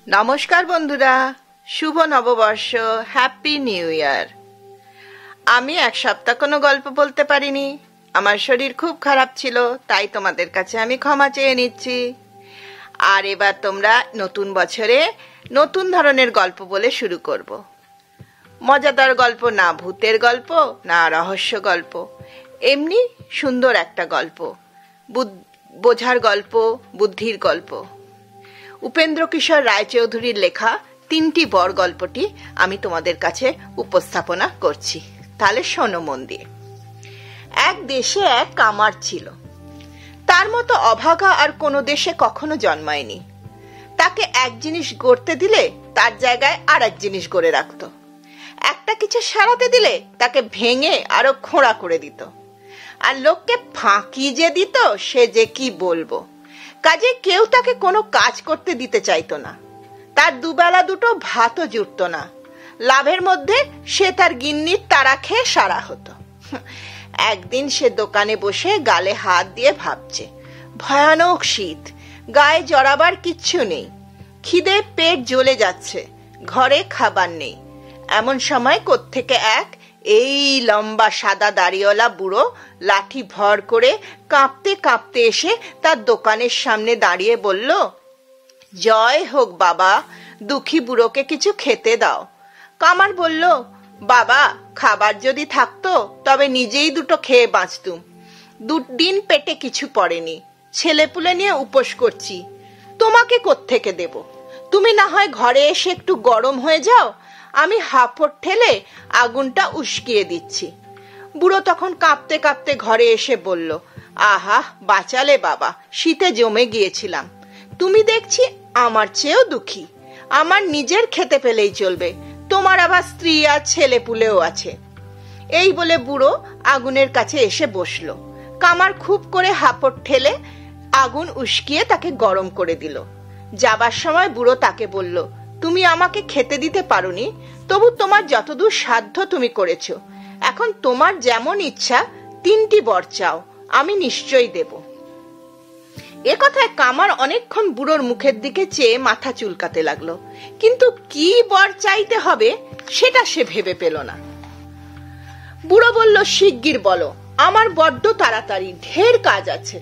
নমস্কার বন্ধুরা, শুভ নববর্ষ, হ্যাপি নিউ ইয়ার। আমি এক সপ্তাহ কোনো গল্প বলতে পারিনি, আমার শরীর খুব খারাপ ছিল, তাই তোমাদের কাছে আমি ক্ষমা চেয়ে নিচ্ছি। আর এবার তোমরা নতুন বছরে নতুন ধরনের গল্প বলে শুরু করব। মজাদার গল্প, না ভূতের গল্প, না রহস্য গল্প, এমনি সুন্দর একটা গল্প, বোঝার গল্প, বুদ্ধির গল্প। উপেন্দ্র কিশোর রায়চৌধুরীর লেখা 3টি বর গল্পটি আমি তোমাদের কাছে উপস্থাপনা করছি, তাহলে শোনো মন দিয়ে। এক দেশে এক কামার ছিল, তার মতো অভাগা আর কোনো দেশে কখনো জন্মায়নি। তাকে এক জিনিস গড়তে দিলে তার জায়গায় আর এক জিনিস গড়ে রাখত, একটা কিছু সারাতে দিলে তাকে ভেঙে আরো খোঁড়া করে দিত, আর লোককে ফাঁকি যে দিত সে যে কি বলবো। কাজে কেউ তাকে কোনো কাজ করতে দিতে চাইতো না, তার দুবেলা দুটো ভাতও জুটতো না, লাভের মধ্যে সে তার গিন্নির তাড়া খেয়ে সারা হতো। একদিন সে দোকানে বসে গালে হাত দিয়ে ভাবছে, ভয়ানক শীত, গায়ে জড়াবার কিচ্ছু নেই, খিদে পেট জ্বলে যাচ্ছে, ঘরে খাবার নেই। এমন সময় কোত্থেকে এক এই লম্বা সাদা দাড়িওয়ালা বুড়ো লাঠি ভর করে কাঁপতে কাঁপতে এসে তার দোকানের সামনে দাঁড়িয়ে বলল, জয় হোক বাবা, দুঃখী বুড়োকে কিছু খেতে দাও। কামার বলল, বাবা, খাবার যদি থাকতো তবে নিজেই দুটো খেয়ে বাঁচতুম, দুদিন পেটে কিছু পড়েনি, ছেলেপুলে নিয়ে উপোস করছি, তোমাকে কোত্থেকে দেব? তুমি না হয় ঘরে এসে একটু গরম হয়ে যাও, আমি হাঁফড় ঠেলে আগুনটা উস্কিয়ে দিচ্ছি। বুড়ো তখন কাঁপতে কাঁপতে ঘরে এসে বলল, আহা বাঁচালে বাবা, শীতে জমে গিয়েছিলাম, তুমি দেখছি আমার চেয়েও দুঃখী, আমার নিজের খেতে পেলেই চলবে, তোমার আবার স্ত্রী আর ছেলেপুলেও আছে। এই বলে বুড়ো আগুনের কাছে এসে বসলো। কামার খুব করে হাঁফড় ঠেলে আগুন উস্কিয়ে তাকে গরম করে দিল। যাবার সময় বুড়ো তাকে বলল, তুমি আমাকে খেতে দিতে পারোনি, তবু তোমার যতদূর সাধ্য তুমি করেছো, এখন তোমার যেমন ইচ্ছা 3টি বর চাও, আমি নিশ্চয়ই দেব। এ কথায় কামার অনেকক্ষণ বুড়োর মুখের দিকে চেয়ে মাথা চুলকাতে লাগলো, কিন্তু কি বর চাইতে হবে সেটা সে ভেবে পেল না। বুড়ো বলল, শিগগির বলো, আমার বড্ড তাড়াতাড়ি, ঢের কাজ আছে।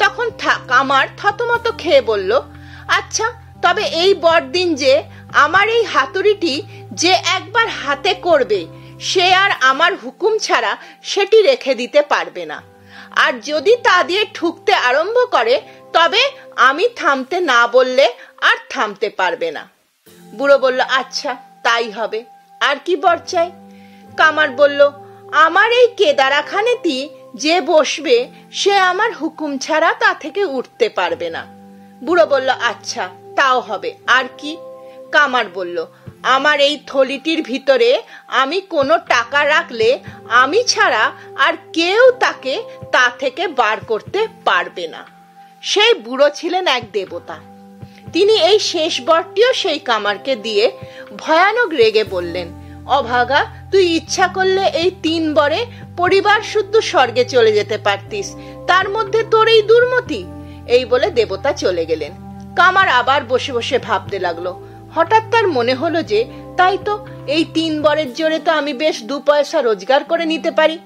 তখন কামার থতমত খেয়ে বলল, আচ্ছা, তবে এই বড়দিন যে আমার এই হাতুড়িটি যে একবার হাতে করবে সে আর আমার হুকুম ছাড়া সেটি রেখে দিতে পারবে না, আর যদি তা দিয়ে ঠুকতে আরম্ভ করে তবে আমি থামতে না বললে আর থামতে পারবে না। বুড়ো বলল, আচ্ছা তাই হবে, আর কি বর চাই? কামার বলল, আমার এই কেদারাখানেটি যে বসবে সে আমার হুকুম ছাড়া তা থেকে উঠতে পারবে না। বুড়ো বলল, আচ্ছা তাও হবে, আর কি? কামার বলল, আমার এই থলিটির ভিতরে আমি কোনো টাকা রাখলে আমি ছাড়া আর কেউ তাকে তা থেকে বার করতে পারবে না। সেই বুড়ো ছিলেন এক দেবতা, তিনি এই শেষ বরটিও সেই কামারকে দিয়ে ভয়ানক রেগে বললেন, অভাগা, তুই ইচ্ছা করলে এই 3 বরে পরিবার শুদ্ধ স্বর্গে চলে যেতে পারতিস, তার মধ্যে তোর এই দুর্মতি। এই বলে দেবতা চলে গেলেন। কামার আবার বসে বসে ভাবতে লাগলো। হঠাৎ তার মনে হলো যে তাই তো, এই 3 বরের জোরে তো আমি বেশ 2 পয়সা রোজগার করে নিতে পারি।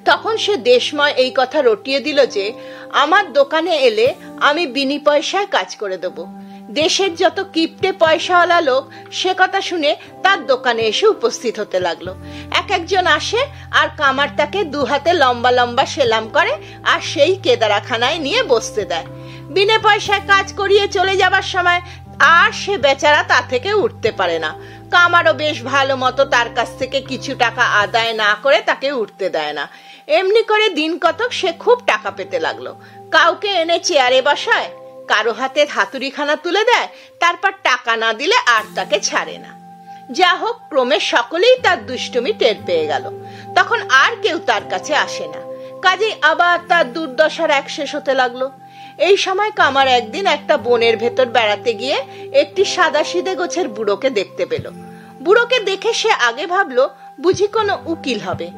তখন সে দেশময় এই কথা রটিয়ে দিল যে আমার দোকানে এলে আমি বিনি পয়সায় কাজ করে দেব। দেশের যত কিপটে পয়সাওয়ালা লোক সে কথা শুনে তার দোকানে এসে উপস্থিত হতে লাগলো। একজন আসে আর কামার তাকে 2 হাতে লম্বা লম্বা সেলাম করে আর সেই কেদারাখানায় নিয়ে বসতে দেয়। বিনে পয়সায় কাজ করিয়ে চলে যাবার সময় আর সে বেচারা তা থেকে উঠতে পারে না। কামারও বেশ ভালো মতো তার কাছ থেকে কিছু টাকা আদায় না করে তাকে উঠতে দেয় না। এমনি করে দিন কতক সে খুব টাকা পেতে লাগলো। কাউকে এনে চেয়ারে বসায়, কারো হাতে হাতুড়িখানা তুলে দেয়, তারপর টাকা না দিলে আর তাকে ছাড়ে না। যা হোক, ক্রমে সকলেই তার দুষ্টুমি টের পেয়ে গেল। তখন আর কেউ তার কাছে আসে না। কাজেই আবার তার দুর্দশার এক শেষ হতে লাগলো। এই সময় কামার একদিন একটা বনের ভেতর বেড়াতে গিয়ে একটি সাদাসিধে গোছের বুড়োকে দেখতে পেল। বুড়োকে দেখে সে আগে ভাবলো বুঝি কোনো উকিল হবে,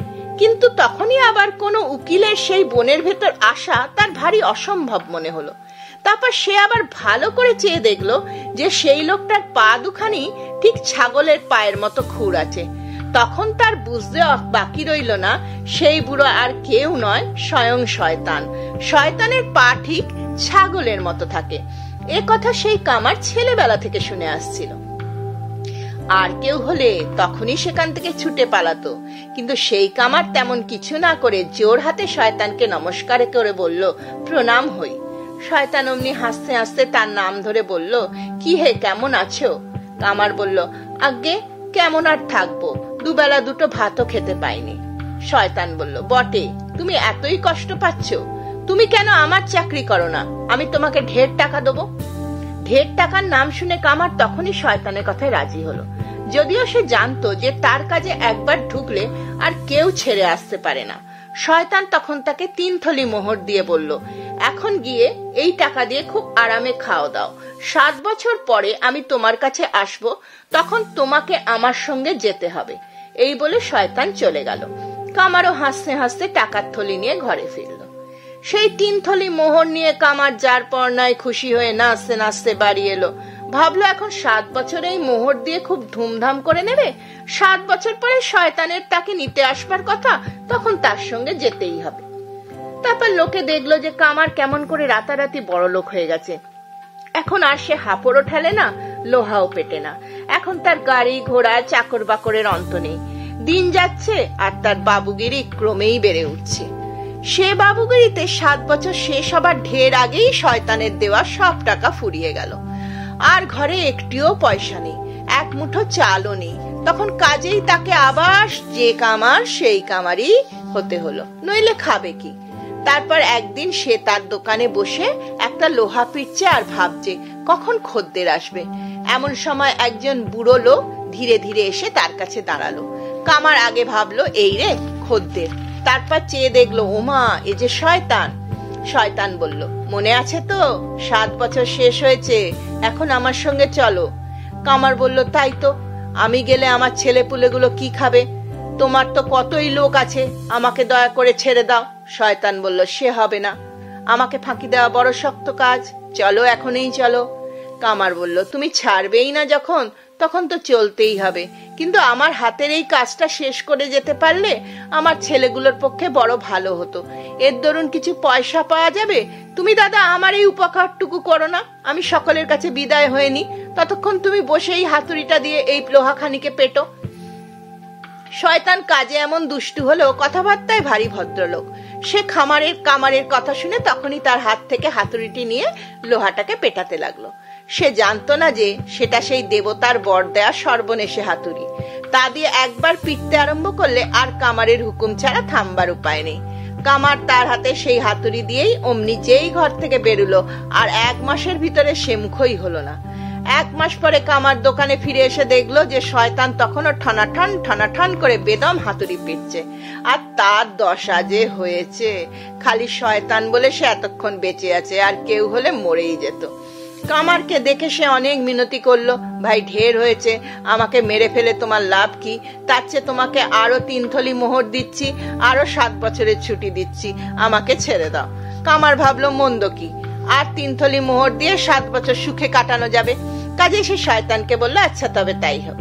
কিন্তু তখনই আবার কোনো উকিলের সেই বনের ভেতর আসা তার ভারী অসম্ভব মনে হলো। তারপর সে আবার ভালো করে চেয়ে দেখলো যে সেই লোকটার পা দুখানি ঠিক ছাগলের পায়ের মতো খুর আছে। তখন তার বুঝতে বাকি রইল না সেই বুড়ো আর কেউ নয়, স্বয়ং শয়তান। শয়তানের পা ঠিক ছাগলের মতো থাকে। এ কথা সেই কামার ছেলেবেলা থেকে শুনে আসছিল। আর কেউ হলে তখনই সেখান থেকে ছুটে পালাতো, কিন্তু সেই কামার তেমন কিছু না করে জোর হাতে শয়তানকে নমস্কার করে বলল, প্রণাম হই। শয়তান অমনি হাসতে হাসতে তার নাম ধরে বলল, কি হে, কেমন আছো? কামার বলল, আজ্ঞে কেমন আর থাকবো, দুবেলা দুটো ভাতও খেতে পাইনি। শয়তান বলল, বটে, তুমি এতই কষ্ট পাচ্ছ, তুমি কেন আমার চাকরি করো না, আমি তোমাকে ঢের টাকা দেবো। ঢের টাকার নাম শুনে কামার তখনই শয়তানের কথায় রাজি হলো, যদিও সে জানতো যে তার কাজে একবার ঢুকলে আর কেউ ছেড়ে আসতে পারে না। শয়তান তখন তাকে 3 থলি মোহর দিয়ে বলল, এখন গিয়ে এই টাকা দিয়ে খুব আরামে খাওয়া দাও, 7 বছর পরে আমি তোমার কাছে আসব, তখন তোমাকে আমার সঙ্গে যেতে হবে। এই বলে শয়তান চলে গেল। কামারও হাসতে হাসতে টাকার থলি নিয়ে ঘরে ফিরল। সেই 3 থলি মোহর নিয়ে কামার যার পর নাই খুশি হয়ে নাচতে নাচতে বাড়ি এলো। ভাবলো এখন 7 বছর এই মোহর দিয়ে খুব ধুমধাম করে নেবে। 7 বছর পরে শয়তানের তাকে নিতে আসবার কথা, তখন তার সঙ্গে যেতেই হবে। তারপর লোকে দেখলো যে কামার কেমন করে রাতারাতি বড় লোক হয়ে গেছে। এখন আর সে হাঁপড়ও ঠেলে না, লোহাও পেটে না। এখন তার গাড়ি ঘোড়া চাকর বাকরের অন্ত নেই। দিন যাচ্ছে আর তার বাবুগিরি ক্রমেই বেড়ে উঠছে। সে বাবুগিরিতে 7 বছর শেষ হবার ঢের আগেই শয়তানের দেওয়া সব টাকা ফুরিয়ে গেল। আর ঘরে একটিও পয়সা নেই, এক মুঠো চালও নেই। তখন কাজেই তাকে আবার যে কামার সেই কামারই হতে হলো, নইলে খাবে কি। তারপর একদিন সে তার দোকানে বসে একটা লোহা পিটছে আর ভাবছে কখন খদ্দের আসবে। এমন সময় একজন বুড়ো লোক ধীরে ধীরে এসে তার কাছে দাঁড়ালো। কামার আগে ভাবলো এই রে খদ্দের, তারপর চেয়ে দেখলো ওমা, এ যে শয়তান। শয়তান বলল, মনে আছে তো, 7 বছর শেষ হয়েছে, এখন আমার সঙ্গে চলো। কামার বলল, তাই তো, আমি গেলে আমার ছেলেপুলেগুলো কি খাবে? তোমার তো কতই লোক আছে, আমাকে দয়া করে ছেড়ে দাও। শয়তান বলল, সে হবে না, আমাকে ফাঁকি দেওয়া বড় শক্ত কাজ, চলো এখনই চলো। কামার বলল, তুমি ছাড়বেই না যখন, তখন তো চলতেই হবে, কিন্তু আমার হাতের এই কাজটা শেষ করে যেতে পারলে আমার ছেলেগুলোর পক্ষে বড় ভালো হতো। এর দরুন কিছু পয়সা পাওয়া যাবে। তুমি দাদা আমার এই উপকারটুকু করো না, আমি সকলের কাছে বিদায় হয়ে নি, ততক্ষণ তুমি বসে এই হাতুড়িটা দিয়ে এই লোহাখানিকে পেটো। শয়তান কাজে এমন দুষ্টু হলেও কথাবার্তায় ভারী ভদ্রলোক। সে কামারের কথা শুনে তখনই তার হাত থেকে হাতুড়িটি নিয়ে লোহাটাকে পেটাতে লাগলো। সে জানতো না যে সেটা সেই দেবতার বর দেয়া সর্বনেশে হাতুড়ি। তা দিয়ে একবার পিটতে আরম্ভ করলে আর কামারের হুকুম ছাড়া থামবার উপায় নেই। কামার তার হাতে সেই হাতুড়ি দিয়েই অমনি যেই ঘর থেকে বেরুলো, আর 1 মাসের ভিতরে সে মুখই হলো না। 1 মাস পরে কামার দোকানে ফিরে এসে দেখলো যে শয়তান তখনও ঠনাঠন করে বেদম হাতুড়ি পিটছে। আর তার দশা যে হয়েছে, খালি শয়তান বলে সে এতক্ষণ বেঁচে আছে, আর কেউ হলে মরেই যেত। কামারকে দেখে সে অনেক মিনতি করলো, ভাই ঢের হয়েছে, আমাকে মেরে ফেলে তোমার লাভ কি? তার চেয়ে তোমাকে আরো 3 থলি মোহর দিচ্ছি, আরো 7 বছরের ছুটি দিচ্ছি, আমাকে ছেড়ে দাও। কামার ভাবলো মন্দ কি, আর 3 থলি মোহর দিয়ে 7 বছর সুখে কাটানো যাবে। কাজে সে শয়তানকে বলল, আচ্ছা তবে তাই হোক।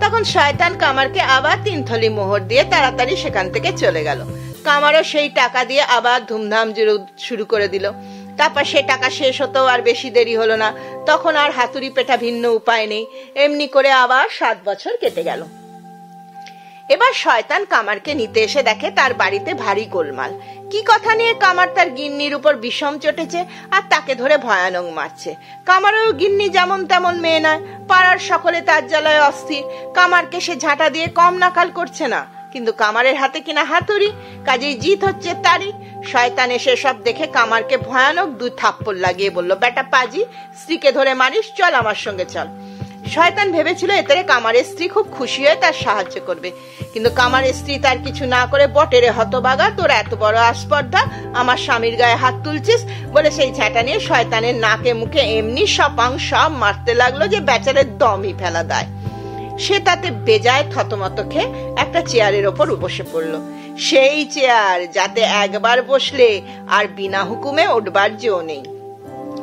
তখন শয়তান কামারকে আবার 3 থলি মোহর দিয়ে তাড়াতাড়ি সেখান থেকে চলে গেল। কামারও সেই টাকা দিয়ে আবার ধুমধাম শুরু করে দিল। তারপর সে টাকা শেষ হতো আর বেশি দেরি হলো না। তখন আর হাতুড়ি পেটা ভিন্ন উপায় নেই। এমনি করে আবার 7 বছর কেটে গেল। এবার শয়তান কামারকে নিতে এসে দেখে তার বাড়িতে ভারী গোলমাল। কি কথা নিয়ে কামার তার গিন্নির উপর বিষম চটেছে আর তাকে ধরে ভয়ানক মারছে। কামারের গিন্নি যেমন তেমন মেয়ে নয়, পাড়ার সকলে তার জ্বালায় অস্থির। কামারকে সে ঝাঁটা দিয়ে কম নাকাল করছে না, কিন্তু কামারের হাতে কিনা হাতুড়ি, কাজেই জিত হচ্ছে তারই। শয়তান এসে সব দেখে কামারকে ভয়ানক 2 থাপ্পড় লাগিয়ে বলল, বেটা পাজি, স্ত্রীকে ধরে মারিস, চল আমার সঙ্গে চল। শয়তান ভেবেছিল এতে কামারের স্ত্রী খুব খুশি হয়ে তার সাহায্য করবে, কিন্তু কামারের স্ত্রী তার কিছু না করে বটেরে হতবাগা, তোর এত বড় আস্পর্ধা, আমার স্বামীর গায়ে হাত তুলছিস বলে সেই ঝাঁটা নিয়ে শয়তানের নাকে মুখে এমনি সপাং সব মারতে লাগলো যে বেচারের দমই ফেলা দেয়। সে তাতে বেজায় থতমত খেয়ে একটা চেয়ারের ওপর বসে পড়ল। সেই চেয়ার যাতে একবার বসলে আর বিনা হুকুমে উঠবার জো নেই।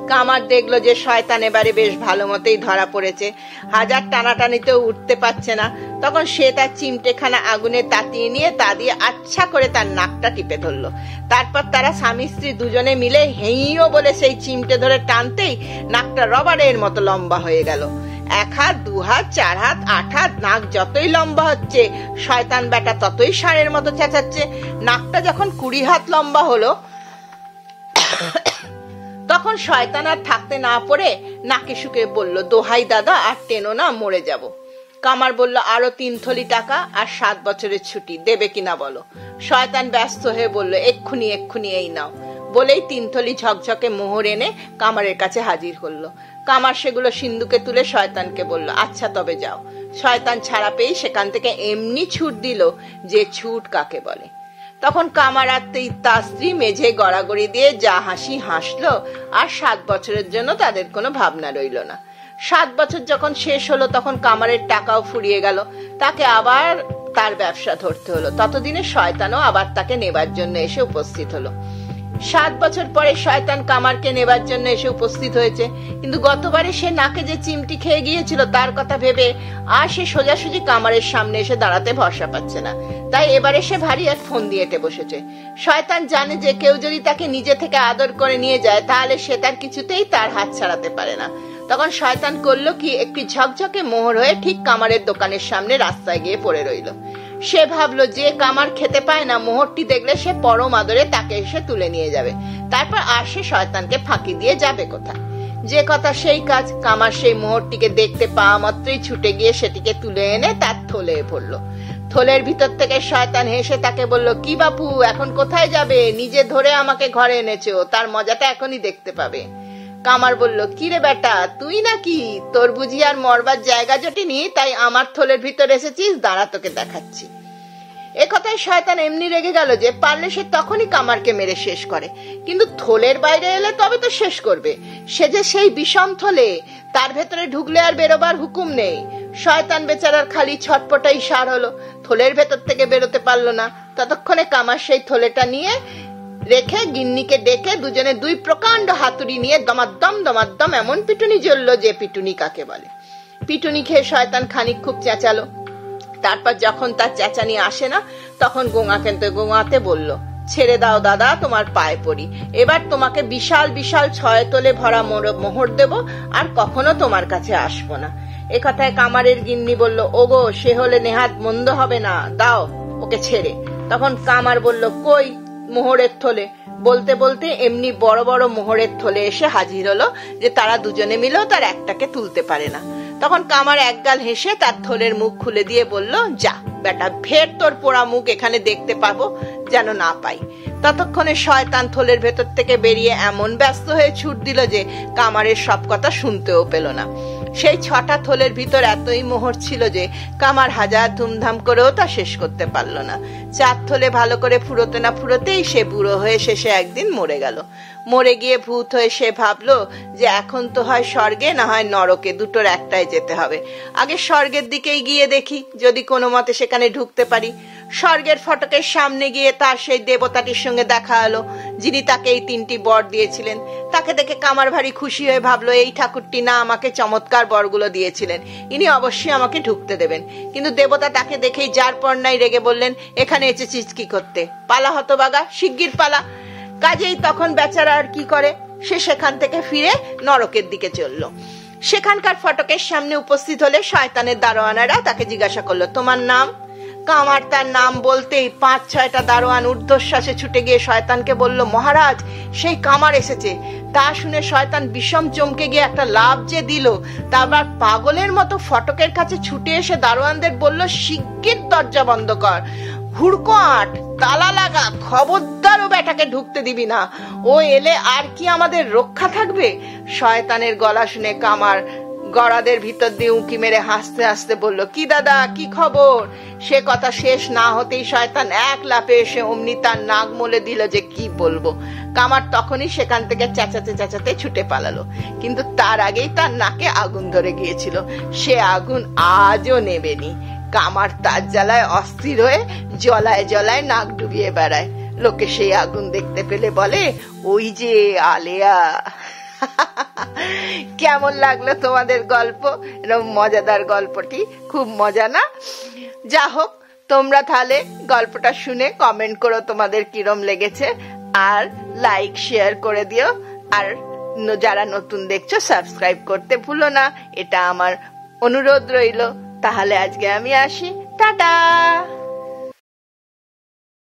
কামার দেখলো যে শয়তান এবারে বেশ ভালো মতোই ধরা পড়েছে, হাজার টানাটানিতেও উঠতে পারছে না। তখন সে তার চিমটেখানা আগুনে তাতিয়ে নিয়ে তা দিয়ে আচ্ছা করে তার নাকটা টিপে ধরলো। তারপর তারা স্বামী স্ত্রী দুজনে মিলে হেইও বলে সেই চিমটে ধরে টানতেই নাকটা রবারের মতো লম্বা হয়ে গেল। 1 হাত, 2 হাত, 4 হাত, 8 হাত, নাক যতই লম্বা হচ্ছে শয়তান বেটা ততই ষাঁড়ের মতো চেঁচাচ্ছে। নাকটা যখন 20 হাত লম্বা হলো তখন শয়তান আর থাকতে না পড়ে নাকে শুকে বলল, দোহাই দাদা আর টেনো না, মরে যাব। কামার বলল, আরো 3 থলি টাকা আর 7 বছরের ছুটি দেবে কিনা বলো। শয়তান ব্যস্ত হয়ে বলল, এক্ষুনি এই নাও। বলেই 3 থলি ঝকঝকে মোহর এনে কামারের কাছে হাজির হলো। কামার সেগুলো সিন্ধুকে তুলে শয়তানকে বলল, আচ্ছা তবে যাও। শয়তান ছাড়া পেয়ে সেখান থেকে এমনি ছুট দিল যে ছুট কাকে বলে। তখন কামার আর তার স্ত্রী মেঝে গড়াগড়ি দিয়ে যা হাসি হাসলো, আর 7 বছরের জন্য তাদের কোনো ভাবনা রইল না। 7 বছর যখন শেষ হলো তখন কামারের টাকাও ফুরিয়ে গেল, তাকে আবার তার ব্যবসা ধরতে হলো। ততদিনে শয়তানও আবার তাকে নেবার জন্য এসে উপস্থিত হলো। 7 বছর পরে শয়তান কামারকে নেবার জন্য এসে উপস্থিত হয়েছে, কিন্তু গতবারে সে নাকে যে চিমটি খেয়ে গিয়েছিল তার কথা ভেবে আর সে সোজাসুজি কামারের সামনে এসে দাঁড়াতে ভরসা পাচ্ছে না। তাই এবারে সে ভারী এক ফোন দিয়ে এটে বসেছে। শয়তান জানে যে কেউ যদি তাকে নিজে থেকে আদর করে নিয়ে যায় তাহলে সে তার কিছুতেই তার হাত ছাড়াতে পারে না। তখন শয়তান করলো কি, একটি ঝকঝকে মোহর হয়ে ঠিক কামারের দোকানের সামনে রাস্তায় গিয়ে পড়ে রইল। সে ভাবলো যে কামার খেতে পায় না, মোহরটি দেখলে সে পরম আদরে তাকে এসে তুলে নিয়ে যাবে। তারপর আর সে শয়তানকে ফাঁকি দিয়ে যাবে কোথায়। যে কথা সেই কাজ। কামার সেই মোহরটিকে দেখতে পাওয়া মাত্রই ছুটে গিয়ে সেটিকে তুলে এনে তার থলে ভরলো। থলের ভিতর থেকে শয়তান হেসে তাকে বলল, কি বাপু, এখন কোথায় যাবে? নিজে ধরে আমাকে ঘরে এনেছো, তার মজাটা এখনই দেখতে পাবে। কামার বলল, কি রে বেটা, তুই নাকি? তোর বুঝি আর মরবার জায়গা জোটেনি, তাই আমার থলের ভিতর এসেছিস? দাঁড়া, তোকে দেখাচ্ছি। এ কথায় শয়তান এমনি রেগে গেল যে পারলে সে তখনই কামারকে মেরে শেষ করে, কিন্তু থলের বাইরে এলে তবে তো শেষ করবে। সে যে সেই বিষম থলে, তার ভেতরে ঢুকলে আর বেরোবার হুকুম নেই। শয়তান বেচারার খালি ছটপটাই সার হলো, থলের ভেতর থেকে বেরোতে পারলো না। ততক্ষণে কামার সেই থলেটা নিয়ে রেখে গিন্নিকে ডেকে দুজনে 2 প্রকাণ্ড হাতুড়ি নিয়ে দমাদ্দম এমন পিটুনি জ্বললো যে পিটুনি কাকে বলে। পিটুনি খেয়ে শয়তান খানিক খুব চেঁচালো। তারপর যখন তার চেঁচানি আসে না তখন গোঙাতে বলল, ছেড়ে দাও দাদা, তোমার পায়ে পড়ি। এবার তোমাকে বিশাল বিশাল 6 তোলে ভরা মোহর দেব, আর কখনো তোমার কাছে আসবো না। এ কথায় কামারের গিন্নি বলল, ওগো, সে হলে নেহাত মন্দ হবে না, দাও ওকে ছেড়ে। তখন কামার বলল, কই মোহরের থলে? বলতে বলতে এমনি বড় বড় মোহরের থলে এসে হাজির হলো যে তারা দুজনে মিলেও তার একটাকে তুলতে পারে না। তখন কামার একগাল হেসে তার থলের মুখ খুলে দিয়ে বলল, যা বেটা, ফের তোর পোড়া মুখ এখানে দেখতে পাবো যেন না পাই। ততক্ষণে শয়তান থলের ভেতর থেকে বেরিয়ে এমন ব্যস্ত হয়ে ছুট দিল যে কামারের সব কথা শুনতেও পেল না। সেই 6টা থলের ভিতর এতই মোহর ছিল যে কামার হাজার ধুমধাম করেও তা শেষ করতে পারল না। 4 থলে ভালো করে ফুরোতে না ফুরোতেই সে বুড়ো হয়ে শেষে একদিন মরে গেল। মরে গিয়ে ভূত হয়ে সে ভাবলো যে এখন তো হয় স্বর্গে না হয় নরকে, দুটোর একটাই যেতে হবে। আগে স্বর্গের দিকেই গিয়ে দেখি, যদি কোনো মতে সেখানে ঢুকতে পারি। স্বর্গের ফটকের সামনে গিয়ে তার সেই দেবতাটির সঙ্গে দেখা হলো, যিনি তাকে এই 3টি বর দিয়েছিলেন। তাকে দেখে কামার ভারী খুশি হয়ে ভাবলো, এই ঠাকুরটি না আমাকে চমৎকার বরগুলো দিয়েছিলেন, ইনি অবশ্যই আমাকে ঢুকতে দেবেন। কিন্তু দেবতা তাকে দেখেই যার পর নাই রেগে বললেন, এখানে এসেছিস কি করতে? পালা হতবাগা, শিগগির পালা। কাজেই তখন বেচারা আর কি করে, সে সেখান থেকে ফিরে নরকের দিকে চলল। সেখানকার ফটকের সামনে উপস্থিত হলে শয়তানের দারোয়ানেরা তাকে জিজ্ঞাসা করলো, তোমার নাম? কামার তার নাম বলতেই 5-6টা দারোয়ান ঊর্ধ্বশ্বাসে ছুটে গিয়ে শয়তানকে বলল, মহারাজ, সেই কামার এসেছে। তা শুনে শয়তান বিষম চমকে গিয়ে একটা লাফ যে দিল, তারপর পাগলের মতো ফটকের কাছে ছুটে এসে দারোয়ানদের বলল, শিগগির দরজা বন্ধ কর, হুড়কো আট, তালা লাগা, খবরদার ও বেটাকে ঢুকতে দিবি না, ও এলে আর কি আমাদের রক্ষা থাকবে? শয়তানের গলা শুনে কামার গড়াদের ভিতর দিয়ে উঁকি মেরে হাসতে হাসতে বলল, কি দাদা, কি খবর? সে কথা শেষ না হতেই শয়তান এক লাফে এসে অমনি তার নাক মলে দিল যে কি বলবো। কামার তখনই সেখান থেকে চেঁচাতে চেঁচাতে ছুটে পালালো, কিন্তু তার আগেই তার নাকে আগুন ধরে গিয়েছিল। সে আগুন আজও নেবেনি। কামার তার জ্বালায় অস্থির হয়ে জলায় জলায় নাক ডুবিয়ে বেড়ায়। লোকে সেই আগুন দেখতে পেলে বলে, ওই যে আলেয়া। কেমন লাগলো তোমাদের গল্প? এরকম মজাদার গল্পটি, খুব মজা না? যা হোক, তোমরা তাহলে গল্পটা শুনে কমেন্ট করো তোমাদের কিরম লেগেছে, আর লাইক শেয়ার করে দিও। আর যারা নতুন দেখছো সাবস্ক্রাইব করতে ভুলো না, এটা আমার অনুরোধ রইল। তাহলে আজকে আমি আসি, টাটা।